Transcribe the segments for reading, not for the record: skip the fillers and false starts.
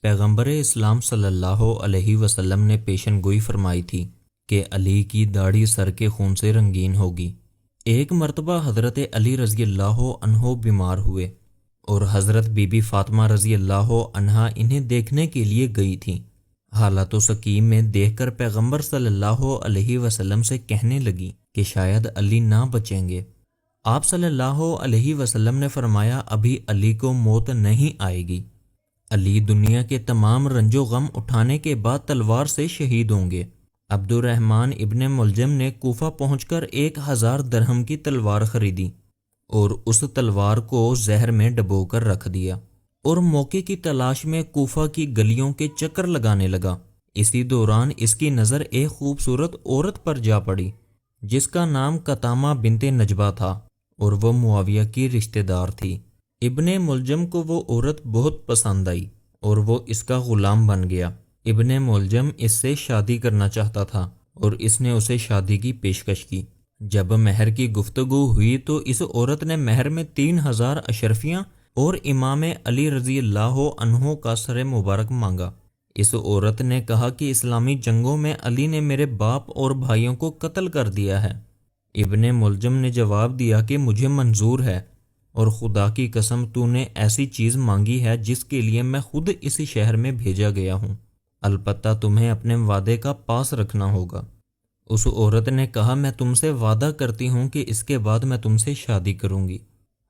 پیغمبر اسلام صلی اللہ علیہ وسلم نے پیشن گوئی فرمائی تھی کہ علی کی داڑھی سر کے خون سے رنگین ہوگی۔ ایک مرتبہ حضرت علی رضی اللہ عنہ بیمار ہوئے اور حضرت بی بی فاطمہ رضی اللہ عنہا انہیں دیکھنے کے لیے گئی تھیں۔ حالت و سقیم میں دیکھ کر پیغمبر صلی اللہ علیہ وسلم سے کہنے لگی کہ شاید علی نہ بچیں گے۔ آپ صلی اللہ علیہ وسلم نے فرمایا، ابھی علی کو موت نہیں آئے گی، علی دنیا کے تمام رنج و غم اٹھانے کے بعد تلوار سے شہید ہوں گے۔ عبد الرحمن ابن ملجم نے کوفہ پہنچ کر 1000 درہم کی تلوار خریدی اور اس تلوار کو زہر میں ڈبو کر رکھ دیا اور موقع کی تلاش میں کوفہ کی گلیوں کے چکر لگانے لگا۔ اسی دوران اس کی نظر ایک خوبصورت عورت پر جا پڑی جس کا نام قطامہ بنت نجبہ تھا اور وہ معاویہ کی رشتہ دار تھی۔ ابن ملجم کو وہ عورت بہت پسند آئی اور وہ اس کا غلام بن گیا۔ ابن ملجم اس سے شادی کرنا چاہتا تھا اور اس نے اسے شادی کی پیشکش کی۔ جب مہر کی گفتگو ہوئی تو اس عورت نے مہر میں 3000 اشرفیاں اور امام علی رضی اللہ عنہ کا سر مبارک مانگا۔ اس عورت نے کہا کہ اسلامی جنگوں میں علی نے میرے باپ اور بھائیوں کو قتل کر دیا ہے۔ ابن ملجم نے جواب دیا کہ مجھے منظور ہے اور خدا کی قسم تو نے ایسی چیز مانگی ہے جس کے لیے میں خود اسی شہر میں بھیجا گیا ہوں، البتہ تمہیں اپنے وعدے کا پاس رکھنا ہوگا۔ اس عورت نے کہا، میں تم سے وعدہ کرتی ہوں کہ اس کے بعد میں تم سے شادی کروں گی۔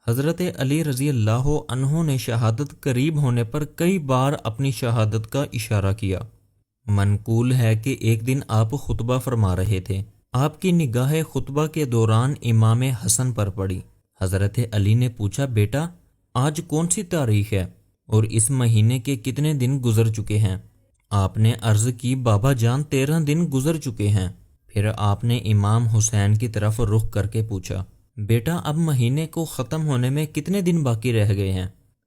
حضرت علی رضی اللہ عنہ نے شہادت قریب ہونے پر کئی بار اپنی شہادت کا اشارہ کیا۔ منقول ہے کہ ایک دن آپ خطبہ فرما رہے تھے، آپ کی نگاہ خطبہ کے دوران امام حسن پر پڑی۔ حضرت علی نے پوچھا، بیٹا آج کون سی تاریخ ہے اور اس مہینے کے کتنے دن گزر چکے ہیں؟ آپ نے عرض کی، بابا جان 13 دن گزر چکے ہیں۔ پھر آپ نے امام حسین کی طرف رخ کر کے پوچھا، بیٹا اب مہینے کو ختم ہونے میں کتنے دن باقی رہ گئے ہیں؟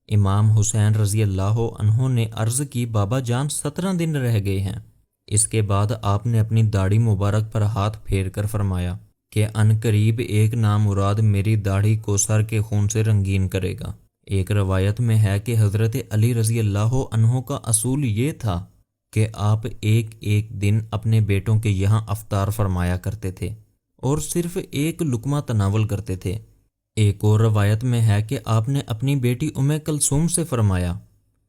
امام حسین رضی اللہ عنہ نے عرض کی، بابا جان 17 دن رہ گئے ہیں۔ اس کے بعد آپ نے اپنی داڑھی مبارک پر ہاتھ پھیر کر فرمایا کہ ان قریب ایک نامراد میری داڑھی کو سر کے خون سے رنگین کرے گا۔ ایک روایت میں ہے کہ حضرت علی رضی اللہ عنہ کا اصول یہ تھا کہ آپ ایک ایک دن اپنے بیٹوں کے یہاں افطار فرمایا کرتے تھے اور صرف ایک لقمہ تناول کرتے تھے۔ ایک اور روایت میں ہے کہ آپ نے اپنی بیٹی ام کلثوم سے فرمایا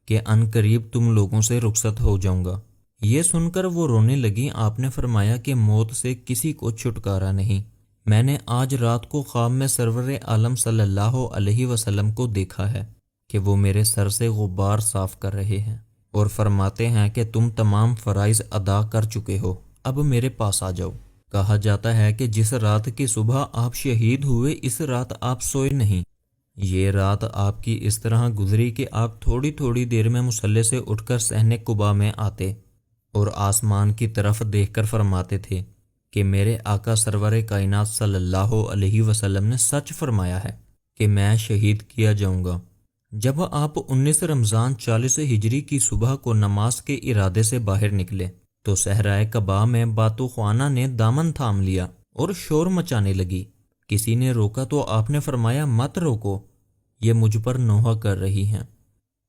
کہ ان قریب تم لوگوں سے رخصت ہو جاؤں گا۔ یہ سن کر وہ رونے لگی۔ آپ نے فرمایا کہ موت سے کسی کو چھٹکارا نہیں، میں نے آج رات کو خواب میں سرور عالم صلی اللہ علیہ وسلم کو دیکھا ہے کہ وہ میرے سر سے غبار صاف کر رہے ہیں اور فرماتے ہیں کہ تم تمام فرائض ادا کر چکے ہو، اب میرے پاس آ جاؤ۔ کہا جاتا ہے کہ جس رات کی صبح آپ شہید ہوئے اس رات آپ سوئے نہیں۔ یہ رات آپ کی اس طرح گزری کہ آپ تھوڑی تھوڑی دیر میں مصلے سے اٹھ کر صحن قباء میں آتے اور آسمان کی طرف دیکھ کر فرماتے تھے کہ میرے آقا سرور کائنات صلی اللہ علیہ وسلم نے سچ فرمایا ہے کہ میں شہید کیا جاؤں گا۔ جب آپ 19 رمضان 40 ہجری کی صبح کو نماز کے ارادے سے باہر نکلے تو صحرائے قباء میں باتو خوانہ نے دامن تھام لیا اور شور مچانے لگی۔ کسی نے روکا تو آپ نے فرمایا، مت روکو، یہ مجھ پر نوحہ کر رہی ہیں۔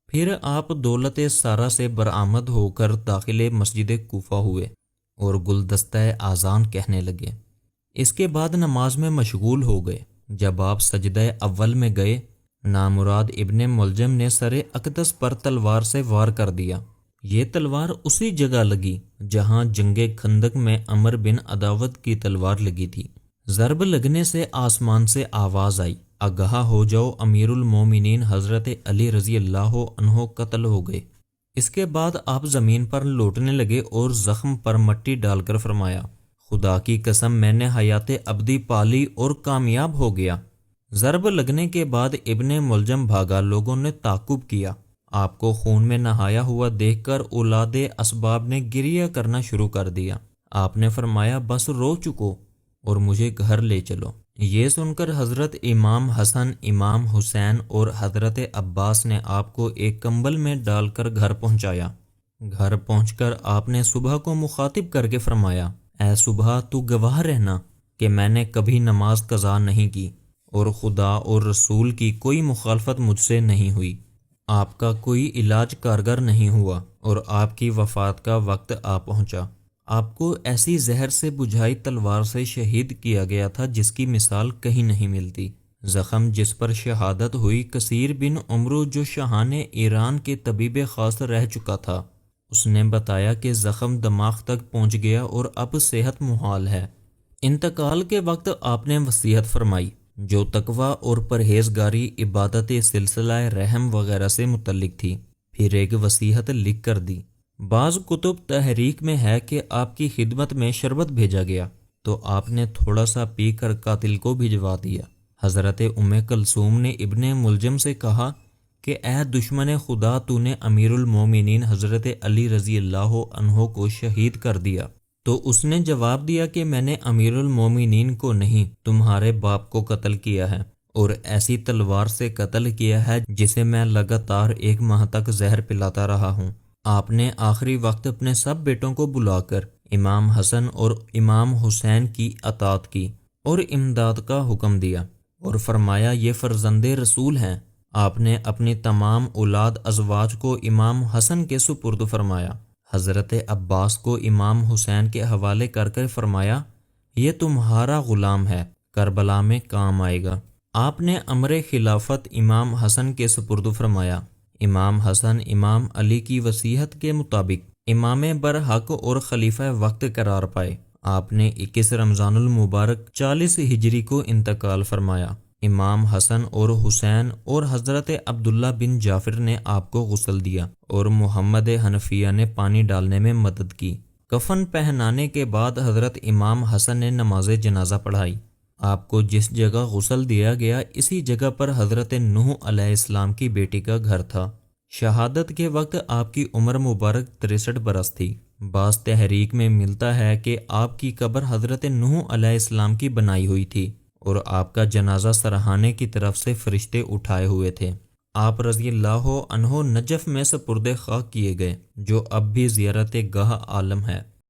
پھر آپ دولت سارا سے برآمد ہو کر داخل مسجد کوفہ ہوئے اور گلدستہ آذان کہنے لگے۔ اس کے بعد نماز میں مشغول ہو گئے۔ جب آپ سجدہ اول میں گئے، نامراد ابن ملجم نے سر اقدس پر تلوار سے وار کر دیا۔ یہ تلوار اسی جگہ لگی جہاں جنگ خندق میں عمر بن عداوت کی تلوار لگی تھی۔ ضرب لگنے سے آسمان سے آواز آئی، آگاہ ہو جاؤ، امیر المومنین حضرت علی رضی اللہ عنہ قتل ہو گئے۔ اس کے بعد آپ زمین پر لوٹنے لگے اور زخم پر مٹی ڈال کر فرمایا، خدا کی قسم میں نے حیات ابدی پالی اور کامیاب ہو گیا۔ ضرب لگنے کے بعد ابن ملجم بھاگا۔ لوگوں نے تعقب کیا۔ آپ کو خون میں نہایا ہوا دیکھ کر اولاد اسباب نے گریہ کرنا شروع کر دیا۔ آپ نے فرمایا، بس رو چکو اور مجھے گھر لے چلو۔ یہ سن کر حضرت امام حسن، امام حسین اور حضرت عباس نے آپ کو ایک کمبل میں ڈال کر گھر پہنچایا۔ گھر پہنچ کر آپ نے صبح کو مخاطب کر کے فرمایا، اے صبح تو گواہ رہنا کہ میں نے کبھی نماز قضا نہیں کی اور خدا اور رسول کی کوئی مخالفت مجھ سے نہیں ہوئی، آپ کا کوئی علاج کارگر نہیں ہوا اور آپ کی وفات کا وقت آ پہنچا۔ آپ کو ایسی زہر سے بجھائی تلوار سے شہید کیا گیا تھا جس کی مثال کہیں نہیں ملتی۔ زخم جس پر شہادت ہوئی کثیر بن عمرو جو شاہان ایران کے طبیب خاص رہ چکا تھا، اس نے بتایا کہ زخم دماغ تک پہنچ گیا اور اب صحت محال ہے۔ انتقال کے وقت آپ نے وصیت فرمائی جو تقوی اور پرہیزگاری، عبادت سلسلہ رحم وغیرہ سے متعلق تھی، پھر ایک وصیت لکھ کر دی۔ بعض کتب تحریک میں ہے کہ آپ کی خدمت میں شربت بھیجا گیا تو آپ نے تھوڑا سا پی کر قاتل کو بھجوا دیا۔ حضرت ام کلثوم نے ابن ملجم سے کہا کہ اے دشمن خدا، تو نے امیر المومنین حضرت علی رضی اللہ عنہ کو شہید کر دیا۔ تو اس نے جواب دیا کہ میں نے امیر المومنین کو نہیں، تمہارے باپ کو قتل کیا ہے، اور ایسی تلوار سے قتل کیا ہے جسے میں لگاتار 1 ماہ تک زہر پلاتا رہا ہوں۔ آپ نے آخری وقت اپنے سب بیٹوں کو بلا کر امام حسن اور امام حسین کی اطاعت کی اور امداد کا حکم دیا اور فرمایا یہ فرزند رسول ہیں۔ آپ نے اپنی تمام اولاد ازواج کو امام حسن کے سپرد فرمایا۔ حضرت عباس کو امام حسین کے حوالے کر کر فرمایا یہ تمہارا غلام ہے، کربلا میں کام آئے گا۔ آپ نے امر خلافت امام حسن کے سپرد فرمایا۔ امام حسن امام علی کی وصیت کے مطابق امام برحق اور خلیفہ وقت قرار پائے۔ آپ نے 21 رمضان المبارک 40 ہجری کو انتقال فرمایا۔ امام حسن اور حسین اور حضرت عبداللہ بن جعفر نے آپ کو غسل دیا اور محمد حنفیہ نے پانی ڈالنے میں مدد کی۔ کفن پہنانے کے بعد حضرت امام حسن نے نماز جنازہ پڑھائی۔ آپ کو جس جگہ غسل دیا گیا اسی جگہ پر حضرت نوح علیہ السلام کی بیٹی کا گھر تھا۔ شہادت کے وقت آپ کی عمر مبارک 63 برس تھی۔ بعض تحریک میں ملتا ہے کہ آپ کی قبر حضرت نوح علیہ السلام کی بنائی ہوئی تھی اور آپ کا جنازہ سرہانے کی طرف سے فرشتے اٹھائے ہوئے تھے۔ آپ رضی اللہ عنہ نجف میں سپرد خاک کیے گئے جو اب بھی زیارت گاہ عالم ہے۔